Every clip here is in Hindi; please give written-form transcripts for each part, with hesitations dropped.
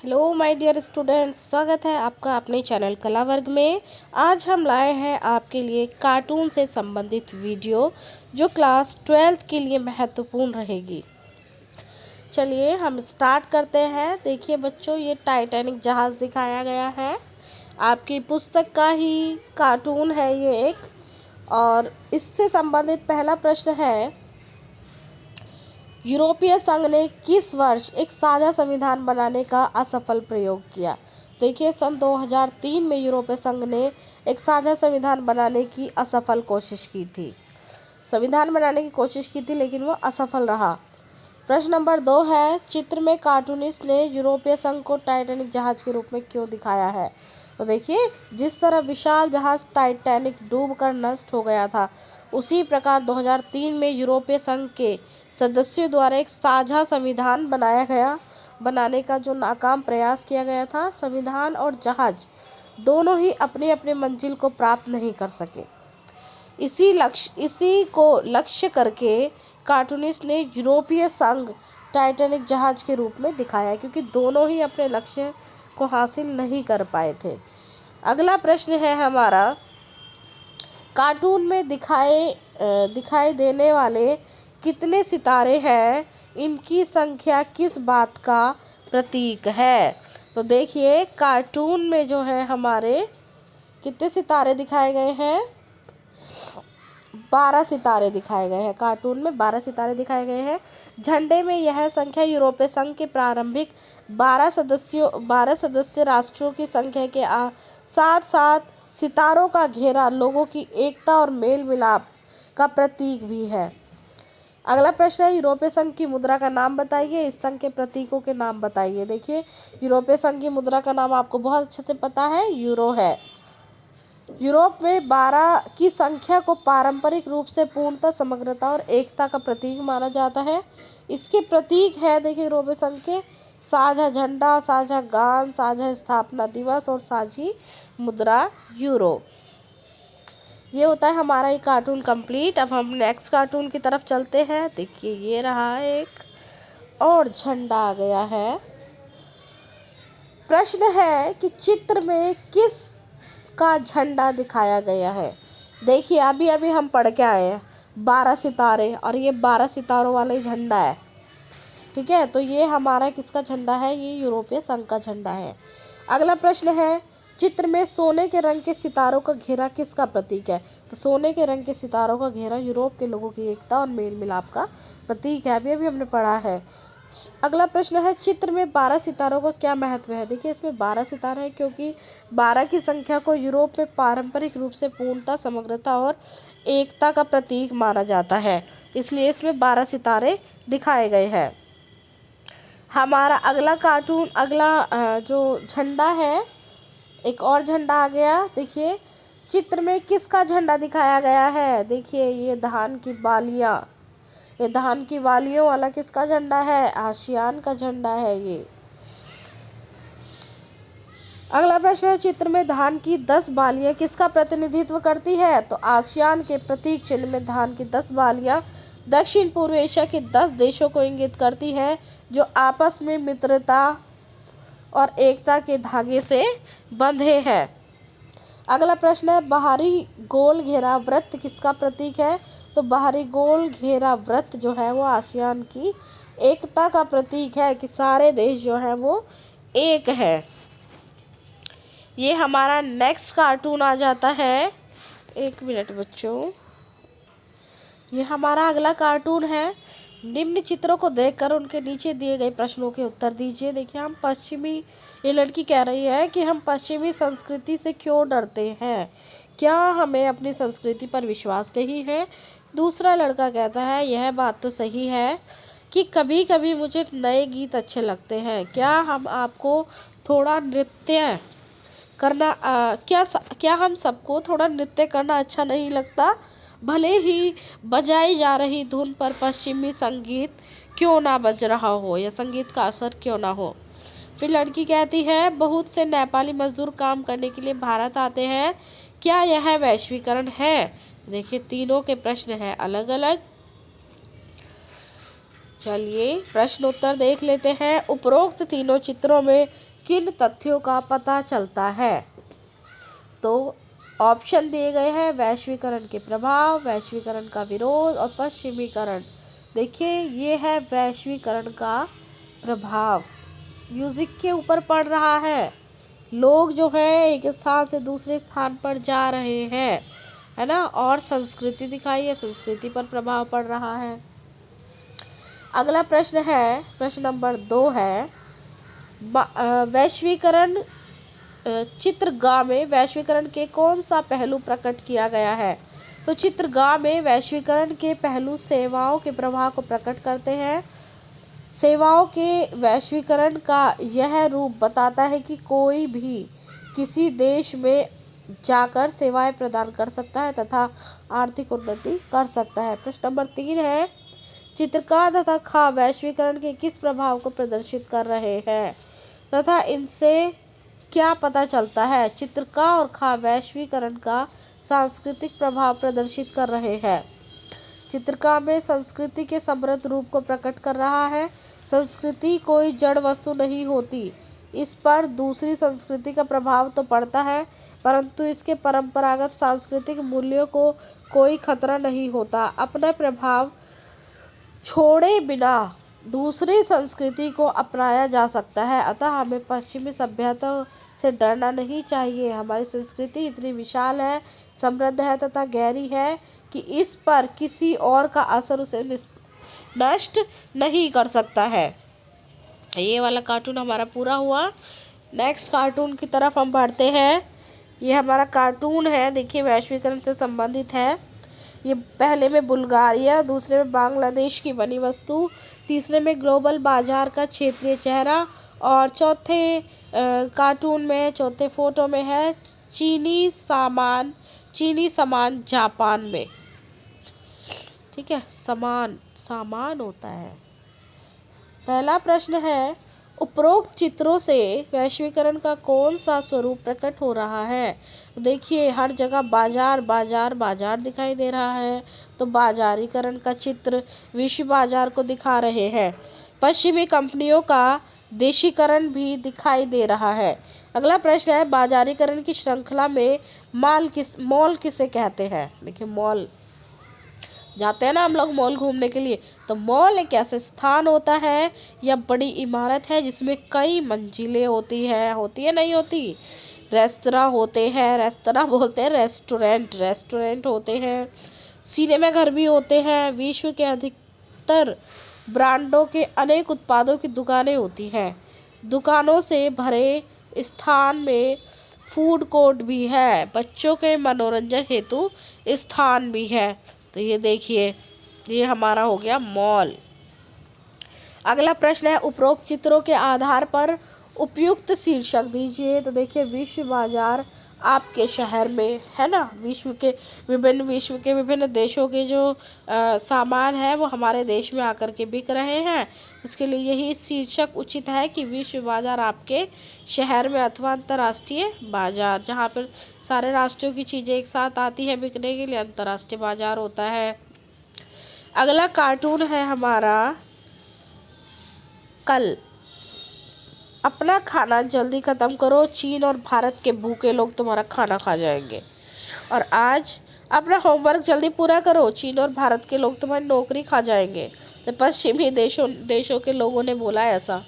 हेलो माय डियर स्टूडेंट्स, स्वागत है आपका अपने चैनल कला वर्ग में। आज हम लाए हैं आपके लिए कार्टून से संबंधित वीडियो जो क्लास 12th के लिए महत्वपूर्ण रहेगी। चलिए हम स्टार्ट करते हैं। देखिए बच्चों, ये टाइटैनिक जहाज़ दिखाया गया है। आपकी पुस्तक का ही कार्टून है ये एक, और इससे संबंधित पहला प्रश्न है, यूरोपीय संघ ने किस वर्ष एक साझा संविधान बनाने का असफल प्रयोग किया? देखिए, सन 2003 में यूरोपीय संघ ने एक साझा संविधान बनाने की असफल कोशिश की थी। संविधान बनाने की कोशिश की थी लेकिन वो असफल रहा। प्रश्न नंबर 2 है, चित्र में कार्टूनिस्ट ने यूरोपीय संघ को टाइटैनिक जहाज के रूप में क्यों दिखाया है? तो देखिए, जिस तरह विशाल जहाज टाइटैनिक डूबकर नष्ट हो गया था, उसी प्रकार 2003 में यूरोपीय संघ के सदस्यों द्वारा एक साझा संविधान बनाने का जो नाकाम प्रयास किया गया था, संविधान और जहाज दोनों ही अपनी अपनी मंजिल को प्राप्त नहीं कर सके। इसी को लक्ष्य करके कार्टूनिस्ट ने यूरोपीय संघ टाइटैनिक जहाज के रूप में दिखाया, क्योंकि दोनों ही अपने लक्ष्य को हासिल नहीं कर पाए थे। अगला प्रश्न है हमारा, कार्टून में दिखाई देने वाले कितने सितारे हैं? इनकी संख्या किस बात का प्रतीक है? तो देखिए, कार्टून में जो है हमारे कितने सितारे दिखाए गए हैं? 12 सितारे दिखाए गए हैं। कार्टून में 12 सितारे दिखाए गए हैं। झंडे में यह संख्या यूरोपीय संघ के प्रारंभिक 12 सदस्य राष्ट्रों की संख्या के साथ साथ सितारों का घेरा लोगों की एकता और मेल मिलाप का प्रतीक भी है। अगला प्रश्न है, यूरोपीय संघ की मुद्रा का नाम बताइए। इस संघ के प्रतीकों के नाम बताइए। देखिए, यूरोपीय संघ की मुद्रा का नाम आपको बहुत अच्छे से पता है, यूरो है। यूरोप में 12 की संख्या को पारंपरिक रूप से पूर्णता, समग्रता और एकता का प्रतीक माना जाता है। इसके प्रतीक है, देखिए, यूरोपीय संघ के साझा झंडा, साझा गान, साझा स्थापना दिवस और साझी मुद्रा यूरो। ये होता है हमारा ये कार्टून कंप्लीट। अब हम नेक्स्ट कार्टून की तरफ चलते हैं। देखिए, ये रहा एक और झंडा आ गया है। प्रश्न है कि चित्र में किस का झंडा दिखाया गया है? देखिए, अभी अभी हम पढ़ के आए हैं 12 सितारे, और ये 12 सितारों वाला ही झंडा है। ठीक है, तो ये हमारा किसका झंडा है? ये यूरोपीय संघ का झंडा है। अगला प्रश्न है, चित्र में सोने के रंग के सितारों का घेरा किसका प्रतीक है? तो सोने के रंग के सितारों का घेरा यूरोप के लोगों की एकता और मेल मिलाप का प्रतीक है। अभी अभी हमने पढ़ा है। अगला प्रश्न है, चित्र में 12 सितारों का क्या महत्व है? देखिए, इसमें 12 सितारे हैं क्योंकि 12 की संख्या को यूरोप में पारंपरिक रूप से पूर्णता, समग्रता और एकता का प्रतीक माना जाता है, इसलिए इसमें 12 सितारे दिखाए गए हैं। हमारा अगला जो झंडा है, एक और झंडा आ गया। देखिए, चित्र में किसका झंडा दिखाया गया है? देखिए, ये धान की बालियों वाला किसका झंडा है? आसियान का झंडा है ये। अगला प्रश्न है, चित्र में धान की 10 बालियां किसका प्रतिनिधित्व करती है? तो आसियान के प्रतीक चिन्ह में धान की 10 बालियां दक्षिण पूर्व एशिया के 10 देशों को इंगित करती है, जो आपस में मित्रता और एकता के धागे से बंधे हैं। अगला प्रश्न है, बाहरी गोल घेरा वृत्त किसका प्रतीक है? तो बाहरी गोल घेरा वृत्त जो है वो आसियान की एकता का प्रतीक है, कि सारे देश जो है वो एक है। ये हमारा नेक्स्ट कार्टून आ जाता है। एक मिनट बच्चों, ये हमारा अगला कार्टून है। निम्न चित्रों को देखकर उनके नीचे दिए गए प्रश्नों के उत्तर दीजिए। देखिए, ये लड़की कह रही है कि हम पश्चिमी संस्कृति से क्यों डरते हैं? क्या हमें अपनी संस्कृति पर विश्वास नहीं है? दूसरा लड़का कहता है, यह बात तो सही है कि कभी कभी मुझे नए गीत अच्छे लगते हैं। क्या हम आपको थोड़ा नृत्य करना क्या हम सबको थोड़ा नृत्य करना अच्छा नहीं लगता? भले ही बजाई जा रही धुन पर पश्चिमी संगीत क्यों ना बज रहा हो, या संगीत का असर क्यों ना हो। फिर लड़की कहती है, बहुत से नेपाली मजदूर काम करने के लिए भारत आते हैं। क्या यह वैश्वीकरण है? देखिए, तीनों के प्रश्न हैं अलग अलग। चलिए प्रश्न उत्तर देख लेते हैं। उपरोक्त तीनों चित्रों में किन तथ्यों का पता चलता है? तो ऑप्शन दिए गए हैं वैश्वीकरण के प्रभाव, वैश्वीकरण का विरोध और पश्चिमीकरण। देखिए ये है वैश्वीकरण का प्रभाव। म्यूजिक के ऊपर पड़ रहा है, लोग जो है एक स्थान से दूसरे स्थान पर जा रहे हैं, है ना, और संस्कृति दिखाई है, संस्कृति पर प्रभाव पड़ रहा है। अगला प्रश्न है, प्रश्न नंबर 2 है वैश्वीकरण चित्रगाह में वैश्वीकरण के कौन सा पहलू प्रकट किया गया है? तो चित्रगाह में वैश्वीकरण के पहलू सेवाओं के प्रभाव को प्रकट करते हैं। सेवाओं के वैश्वीकरण का यह रूप बताता है कि कोई भी किसी देश में जाकर सेवाएं प्रदान कर सकता है तथा आर्थिक उन्नति कर सकता है। प्रश्न नंबर 3 है चित्रकार तथा खाब वैश्वीकरण के किस प्रभाव को प्रदर्शित कर रहे हैं तथा इनसे क्या पता चलता है? चित्रकार और खाब वैश्वीकरण का सांस्कृतिक प्रभाव प्रदर्शित कर रहे हैं। चित्रकार में संस्कृति के समृद्ध रूप को प्रकट कर रहा है। संस्कृति कोई जड़ वस्तु नहीं होती, इस पर दूसरी संस्कृति का प्रभाव तो पड़ता है, परंतु इसके परंपरागत सांस्कृतिक मूल्यों को कोई खतरा नहीं होता। अपना प्रभाव छोड़े बिना दूसरी संस्कृति को अपनाया जा सकता है, अतः हमें पश्चिमी सभ्यता से डरना नहीं चाहिए। हमारी संस्कृति इतनी विशाल है, समृद्ध है तथा गहरी है कि इस पर किसी और का असर उसे नष्ट नहीं कर सकता है। ये वाला कार्टून हमारा पूरा हुआ। नेक्स्ट कार्टून की तरफ हम बढ़ते हैं। ये हमारा कार्टून है, देखिए वैश्वीकरण से संबंधित है। ये पहले में बुल्गारिया, दूसरे में बांग्लादेश की बनी वस्तु, तीसरे में ग्लोबल बाजार का क्षेत्रीय चेहरा और चौथे कार्टून में, चौथे फोटो में है चीनी सामान जापान में। ठीक है, सामान होता है। पहला प्रश्न है उपरोक्त चित्रों से वैश्वीकरण का कौन सा स्वरूप प्रकट हो रहा है? देखिए हर जगह बाजार दिखाई दे रहा है, तो बाजारीकरण का चित्र विश्व बाजार को दिखा रहे हैं। पश्चिमी कंपनियों का देशीकरण भी दिखाई दे रहा है। अगला प्रश्न है बाजारीकरण की श्रृंखला में मॉल किसे कहते हैं? देखिए मॉल जाते हैं ना हम लोग मॉल घूमने के लिए, तो मॉल एक ऐसा स्थान होता है या बड़ी इमारत है जिसमें कई मंजिलें होती है नहीं होती। रेस्तरां होते हैं, रेस्तरां बोलते हैं रेस्टोरेंट होते हैं। सिनेमा घर भी होते हैं। विश्व के अधिकतर ब्रांडों के अनेक उत्पादों की दुकानें होती हैं। दुकानों से भरे स्थान में फूड कोर्ट भी है। बच्चों के मनोरंजन हेतु स्थान भी है। तो ये देखिए ये हमारा हो गया मॉल। अगला प्रश्न है उपरोक्त चित्रों के आधार पर उपयुक्त शीर्षक दीजिए। तो देखिए विश्व बाजार आपके शहर में है ना, विश्व के विभिन्न देशों के जो सामान है वो हमारे देश में आकर के बिक रहे हैं। उसके लिए यही शीर्षक उचित है कि विश्व बाजार आपके शहर में अथवा अंतर्राष्ट्रीय बाजार, जहाँ पर सारे राष्ट्रों की चीज़ें एक साथ आती है बिकने के लिए, अंतर्राष्ट्रीय बाजार होता है। अगला कार्टून है हमारा कल। अपना खाना जल्दी ख़त्म करो, चीन और भारत के भूखे लोग तुम्हारा खाना खा जाएंगे। और आज अपना होमवर्क जल्दी पूरा करो, चीन और भारत के लोग तुम्हारी नौकरी खा जाएंगे। तो पश्चिमी देशों के लोगों ने बोला ऐसा।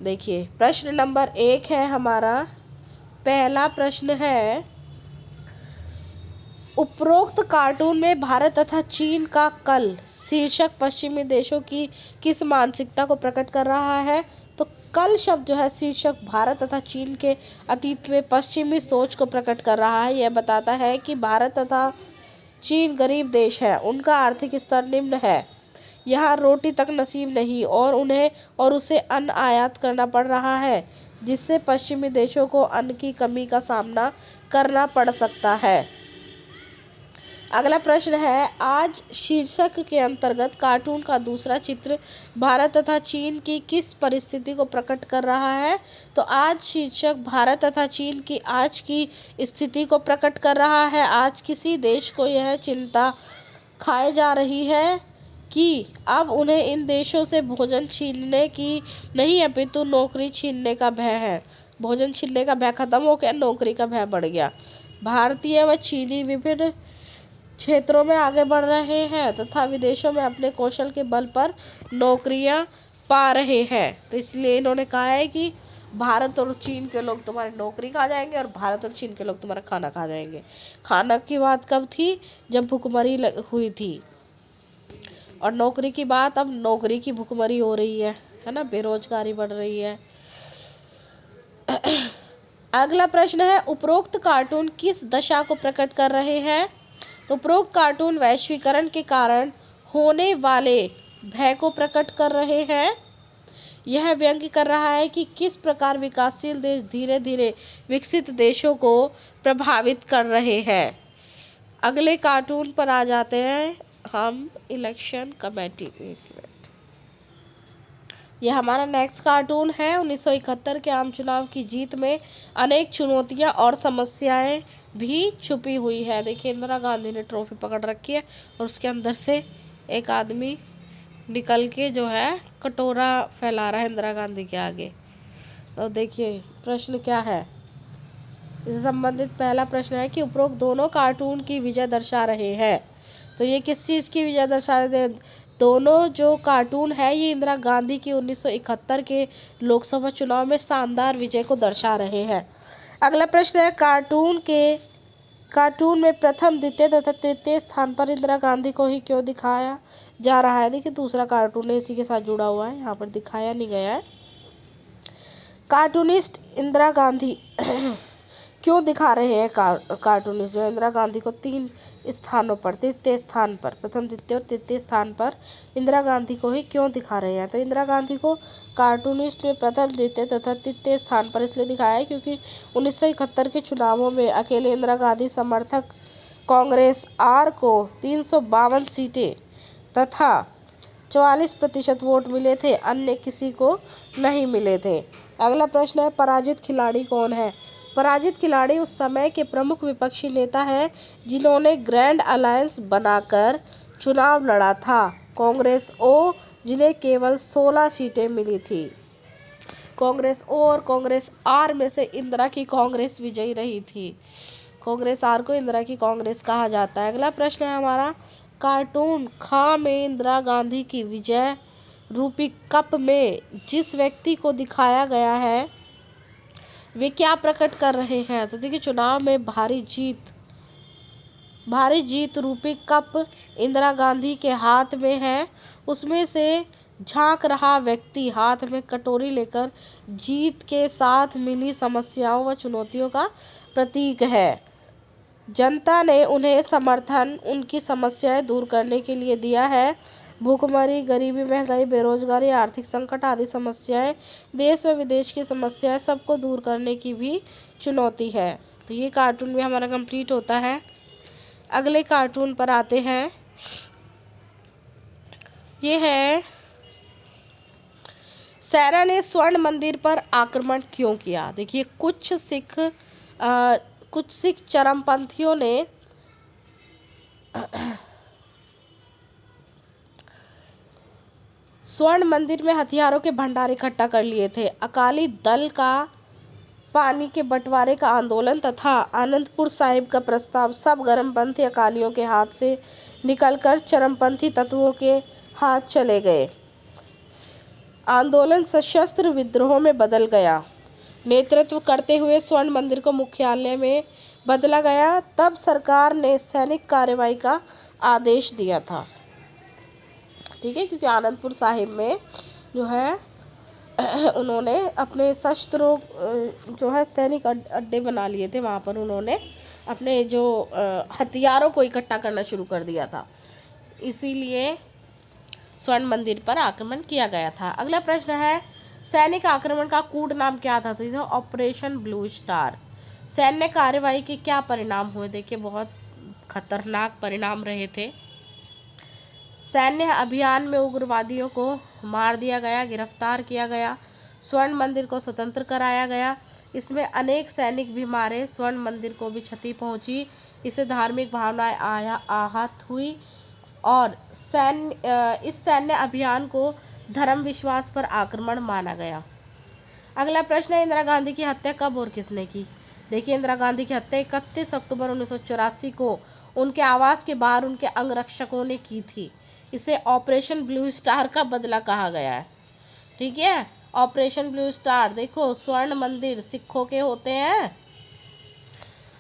देखिए प्रश्न नंबर 1 है हमारा। पहला प्रश्न है उपरोक्त कार्टून में भारत तथा चीन का कल शीर्षक पश्चिमी देशों की किस मानसिकता को प्रकट कर रहा है? तो कल शब्द जो है शीर्षक भारत तथा चीन के अतीत में पश्चिमी सोच को प्रकट कर रहा है। यह बताता है कि भारत तथा चीन गरीब देश है, उनका आर्थिक स्तर निम्न है, यहाँ रोटी तक नसीब नहीं और उसे अन्न आयात करना पड़ रहा है, जिससे पश्चिमी देशों को अन्न की कमी का सामना करना पड़ सकता है। अगला प्रश्न है आज शीर्षक के अंतर्गत कार्टून का दूसरा चित्र भारत तथा चीन की किस परिस्थिति को प्रकट कर रहा है? तो आज शीर्षक भारत तथा चीन की आज की स्थिति को प्रकट कर रहा है। आज किसी देश को यह चिंता खाए जा रही है कि अब उन्हें इन देशों से भोजन छीनने की नहीं अपितु नौकरी छीनने का भय है। भोजन छीनने का भय खत्म हो गया, नौकरी का भय बढ़ गया। भारतीय व चीनी विभिन्न क्षेत्रों में आगे बढ़ रहे हैं तथा विदेशों में अपने कौशल के बल पर नौकरियां पा रहे हैं। तो इसलिए इन्होंने कहा है कि भारत और चीन के लोग तुम्हारी नौकरी खा जाएंगे और भारत और चीन के लोग तुम्हारा खाना खा जाएंगे। खाना की बात कब थी? जब भुखमरी हुई थी। और नौकरी की बात, अब नौकरी की भुखमरी हो रही है ना, बेरोजगारी बढ़ रही है। अगला प्रश्न है, उपरोक्त कार्टून किस दशा को प्रकट कर रहे हैं? तो उपरोक्त कार्टून वैश्वीकरण के कारण होने वाले भय को प्रकट कर रहे हैं। यह व्यंग्य कर रहा है कि किस प्रकार विकासशील देश धीरे धीरे विकसित देशों को प्रभावित कर रहे हैं। अगले कार्टून पर आ जाते हैं हम, इलेक्शन कमेटी। यह हमारा नेक्स्ट कार्टून है। 1971 के आम चुनाव की जीत में अनेक चुनौतियां और समस्याएं भी छुपी हुई है। देखिए, इंदिरा गांधी ने ट्रॉफी पकड़ रखी है और उसके अंदर से एक आदमी निकल के जो है कटोरा फैला रहा है इंदिरा गांधी के आगे। तो देखिए प्रश्न क्या है, इससे संबंधित पहला प्रश्न है कि उपरोक्त दोनों कार्टून की विजय दर्शा रहे हैं। तो ये किस चीज़ की विजय दर्शा रहे थे? दोनों जो कार्टून है ये इंदिरा गांधी की 1971 के लोकसभा चुनाव में शानदार विजय को दर्शा रहे हैं। अगला प्रश्न है, कार्टून में प्रथम, द्वितीय तथा तृतीय स्थान पर इंदिरा गांधी को ही क्यों दिखाया जा रहा है? देखिए, दूसरा कार्टून है, इसी के साथ जुड़ा हुआ है, यहाँ पर दिखाया नहीं गया है। कार्टूनिस्ट इंदिरा गांधी क्यों दिखा रहे हैं? कार्टूनिस्ट जो इंदिरा गांधी को 3 स्थानों पर, तृतीय स्थान पर, प्रथम, द्वितीय और तृतीय स्थान पर इंदिरा गांधी को ही क्यों दिखा रहे हैं? तो इंदिरा गांधी को कार्टूनिस्ट में प्रथम, द्वितीय तथा तृतीय स्थान पर इसलिए दिखाया है क्योंकि 1971 के चुनावों में अकेले इंदिरा गांधी समर्थक कांग्रेस आर को 352 सीटें तथा 44% वोट मिले थे, अन्य किसी को नहीं मिले थे। अगला प्रश्न है, पराजित खिलाड़ी कौन है? पराजित खिलाड़ी उस समय के प्रमुख विपक्षी नेता है जिन्होंने ग्रैंड अलायंस बनाकर चुनाव लड़ा था। कांग्रेस ओ, जिन्हें केवल 16 सीटें मिली थी। कांग्रेस ओ और कांग्रेस आर में से इंदिरा की कांग्रेस विजयी रही थी। कांग्रेस आर को इंदिरा की कांग्रेस कहा जाता है। अगला प्रश्न है हमारा, कार्टून खा में इंदिरा गांधी की विजय रूपी कप में जिस व्यक्ति को दिखाया गया है वे क्या प्रकट कर रहे हैं? तो देखिए, चुनाव में भारी जीत रूपी कप इंदिरा गांधी के हाथ में है। उसमें से झांक रहा व्यक्ति हाथ में कटोरी लेकर जीत के साथ मिली समस्याओं व चुनौतियों का प्रतीक है। जनता ने उन्हें समर्थन उनकी समस्याएं दूर करने के लिए दिया है। भूखमरी, गरीबी, महंगाई, बेरोजगारी, आर्थिक संकट आदि समस्याएं, देश व विदेश की समस्याएं सबको दूर करने की भी चुनौती है। तो ये कार्टून भी हमारा कंप्लीट होता है। अगले कार्टून पर आते हैं, ये है, सेना ने स्वर्ण मंदिर पर आक्रमण क्यों किया? देखिए, कुछ सिख चरमपंथियों ने स्वर्ण मंदिर में हथियारों के भंडार इकट्ठा कर लिए थे। अकाली दल का पानी के बंटवारे का आंदोलन तथा आनंदपुर साहिब का प्रस्ताव सब गर्मपंथी अकालियों के हाथ से निकलकर चरमपंथी तत्वों के हाथ चले गए। आंदोलन सशस्त्र विद्रोह में बदल गया। नेतृत्व करते हुए स्वर्ण मंदिर को मुख्यालय में बदला गया। तब सरकार ने सैनिक कार्रवाई का आदेश दिया था। ठीक है, क्योंकि आनंदपुर साहिब में जो है उन्होंने अपने शस्त्रों जो है सैनिक अड्डे बना लिए थे, वहाँ पर उन्होंने अपने जो हथियारों को इकट्ठा करना शुरू कर दिया था, इसीलिए स्वर्ण मंदिर पर आक्रमण किया गया था। अगला प्रश्न है, सैनिक आक्रमण का कोड नाम क्या था? तो ये ऑपरेशन ब्लू स्टार। सैन्य कार्रवाई के क्या परिणाम हुए? देखिए, बहुत खतरनाक परिणाम रहे थे। सैन्य अभियान में उग्रवादियों को मार दिया गया, गिरफ्तार किया गया, स्वर्ण मंदिर को स्वतंत्र कराया गया। इसमें अनेक सैनिक भी मारे, स्वर्ण मंदिर को भी क्षति पहुंची, इससे धार्मिक भावनाएं आहत हुई और इस सैन्य अभियान को धर्म विश्वास पर आक्रमण माना गया। अगला प्रश्न है, इंदिरा गांधी की हत्या कब और किसने की? देखिए, इंदिरा गांधी की हत्या 31 अक्टूबर 1984 को उनके आवास के बाहर उनके अंगरक्षकों ने की थी। इसे ऑपरेशन ब्लू स्टार का बदला कहा गया है। ठीक है, ऑपरेशन ब्लू स्टार। देखो, स्वर्ण मंदिर सिखों के होते हैं।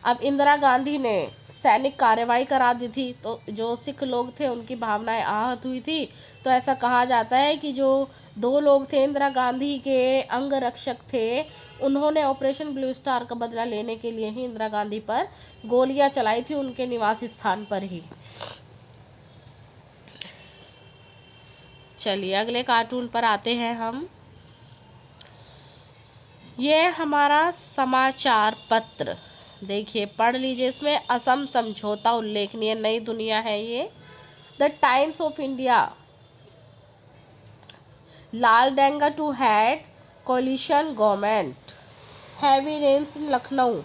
अब इंदिरा गांधी ने सैनिक कार्रवाई करा दी थी, तो जो सिख लोग थे उनकी भावनाएं आहत हुई थी। तो ऐसा कहा जाता है कि जो 2 लोग थे इंदिरा गांधी के अंगरक्षक थे, उन्होंने ऑपरेशन ब्लू स्टार का बदला लेने के लिए ही इंदिरा गांधी पर गोलियां चलाई थी, उनके निवास स्थान पर ही। चलिए अगले कार्टून पर आते हैं हम। ये हमारा समाचार पत्र, देखिए पढ़ लीजिए। इसमें असम समझौता उल्लेखनीय, नई दुनिया है ये। The Times of India, Laldenga to head coalition government, heavy rains in Lucknow.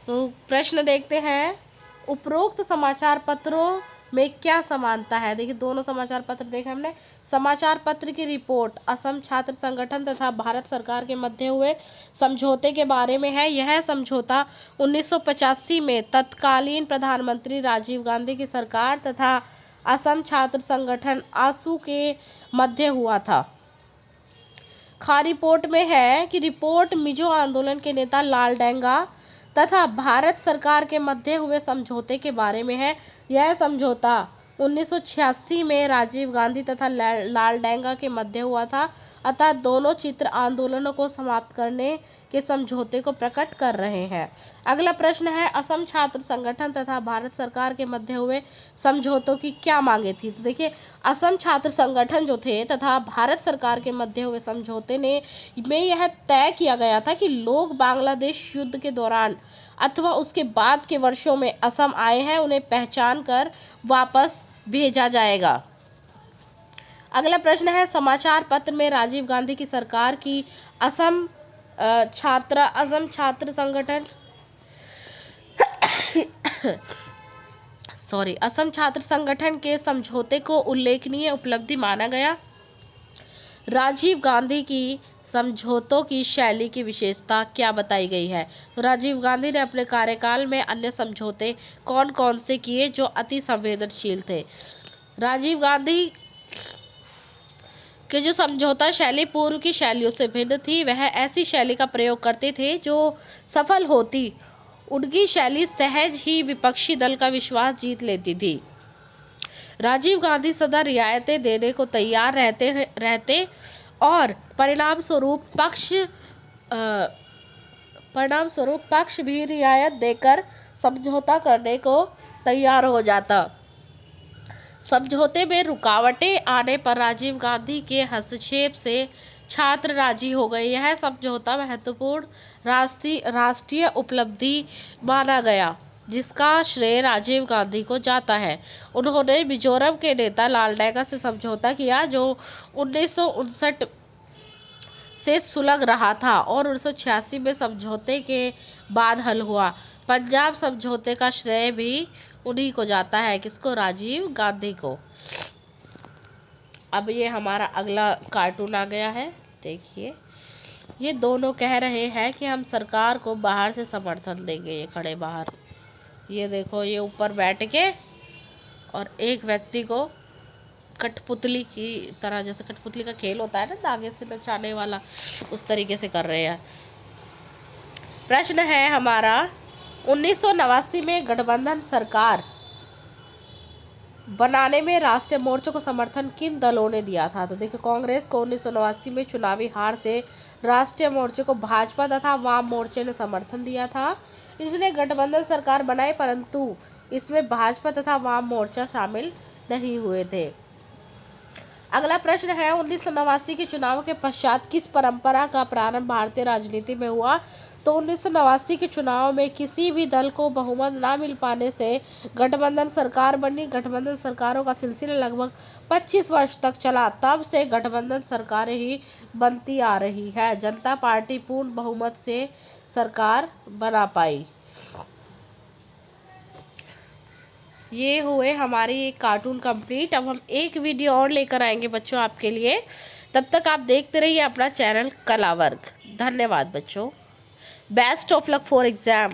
तो प्रश्न देखते हैं, उपरोक्त समाचार पत्रों में क्या समानता है? देखिए, दोनों समाचार पत्र देखे हमने। समाचार पत्र की रिपोर्ट असम छात्र संगठन तथा भारत सरकार के मध्य हुए समझौते के बारे में है। यह समझौता 1985 में तत्कालीन प्रधानमंत्री राजीव गांधी की सरकार तथा असम छात्र संगठन आसू के मध्य हुआ था। खा रिपोर्ट में है कि रिपोर्ट मिजो आंदोलन के नेता लाल डेंगा तथा भारत सरकार के मध्य हुए समझौते के बारे में है। यह समझौता 1986 में राजीव गांधी तथा लाल डेंगा के मध्य हुआ था, अतः दोनों चित्र आंदोलनों को समाप्त करने के समझौते को प्रकट कर रहे हैं। अगला प्रश्न है, असम छात्र संगठन तथा भारत सरकार के मध्य हुए समझौतों की क्या मांगे थी? तो देखिए, असम छात्र संगठन जो थे तथा भारत सरकार के मध्य हुए समझौते में यह तय किया गया था कि लोग बांग्लादेश युद्ध के दौरान अथवा उसके बाद के वर्षों में असम आए हैं, उन्हें पहचान कर वापस भेजा जाएगा। अगला प्रश्न है, समाचार पत्र में राजीव गांधी की सरकार की असम छात्र संगठन असम छात्र संगठन के समझौते को उल्लेखनीय उपलब्धि माना गया। राजीव गांधी की समझौतों की शैली की विशेषता क्या बताई गई है? तो राजीव गांधी ने अपने कार्यकाल में अन्य समझौते कौन कौन से किए जो अति संवेदनशील थे? राजीव गांधी कि जो समझौता शैली पूर्व की शैलियों से भिन्न थी, वह ऐसी शैली का प्रयोग करते थे जो सफल होती। उनकी शैली सहज ही विपक्षी दल का विश्वास जीत लेती थी। राजीव गांधी सदा रियायतें देने को तैयार रहते और परिणाम स्वरूप पक्ष भी रियायत देकर समझौता करने को तैयार हो जाता। समझौते में रुकावटें आने पर राजीव गांधी के हस्तक्षेप से छात्र राजी हो गए। यह समझौता महत्वपूर्ण राष्ट्रीय उपलब्धि माना गया, जिसका श्रेय राजीव गांधी को जाता है। उन्होंने मिजोरम के नेता लाल डेंगा से समझौता किया, जो 1959 से सुलग रहा था और 1986 में समझौते के बाद हल हुआ। पंजाब समझौते का श्रेय भी उन्हीं को जाता है। किसको? राजीव गांधी को। अब ये हमारा अगला कार्टून आ गया है। देखिए, ये दोनों कह रहे हैं कि हम सरकार को बाहर से समर्थन देंगे। ये खड़े बाहर, ये देखो, ये ऊपर बैठ के और एक व्यक्ति को कठपुतली की तरह, जैसे कठपुतली का खेल होता है ना, धागे से नचाने वाला, उस तरीके से कर रहे हैं। प्रश्न है हमारा, 1989 में गठबंधन सरकार बनाने में राष्ट्रीय मोर्चे को समर्थन किन दलों ने दिया था? तो देखिए, कांग्रेस को 1989 में चुनावी हार से राष्ट्रीय मोर्चे को भाजपा तथा वाम मोर्चे ने समर्थन दिया था। इसने गठबंधन सरकार बनाई, परंतु इसमें भाजपा तथा वाम मोर्चा शामिल नहीं हुए थे। अगला प्रश्न है, 1989 के चुनाव के पश्चात किस परंपरा का प्रारंभ भारतीय राजनीति में हुआ? तो 1989 के चुनाव में किसी भी दल को बहुमत न मिल पाने से गठबंधन सरकार बनी। गठबंधन सरकारों का सिलसिला लगभग 25 वर्ष तक चला। तब से गठबंधन सरकारें ही बनती आ रही है। जनता पार्टी पूर्ण बहुमत से सरकार बना पाई। ये हुए हमारी एक कार्टून कंप्लीट। अब हम एक वीडियो और लेकर आएंगे बच्चों आपके लिए। तब तक आप देखते रहिए अपना चैनल कला वर्ग। धन्यवाद बच्चों। Best of luck for exam.